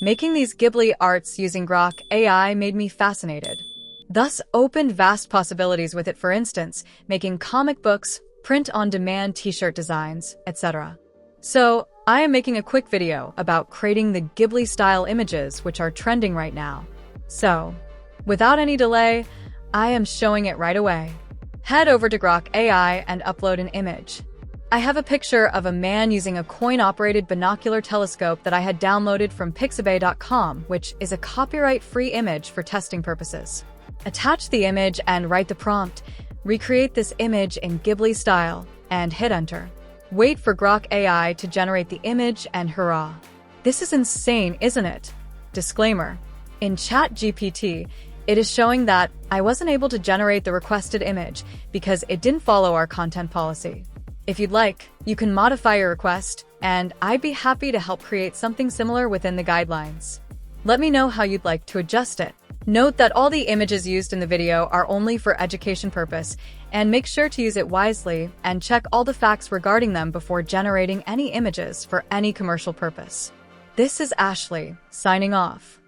Making these Ghibli arts using Grok AI made me fascinated. Thus opened vast possibilities with it, for instance, making comic books, print-on-demand t-shirt designs, etc. So, I am making a quick video about creating the Ghibli-style images which are trending right now. So, without any delay, I am showing it right away. Head over to Grok AI and upload an image. I have a picture of a man using a coin-operated binocular telescope that I had downloaded from pixabay.com, which is a copyright-free image for testing purposes. Attach the image and write the prompt, recreate this image in Ghibli style, and hit enter. Wait for Grok AI to generate the image and hurrah. This is insane, isn't it? Disclaimer. In ChatGPT, it is showing that I wasn't able to generate the requested image because it didn't follow our content policy. If you'd like, you can modify your request, and I'd be happy to help create something similar within the guidelines. Let me know how you'd like to adjust it. Note that all the images used in the video are only for education purpose, and make sure to use it wisely and check all the facts regarding them before generating any images for any commercial purpose. This is Ashley, signing off.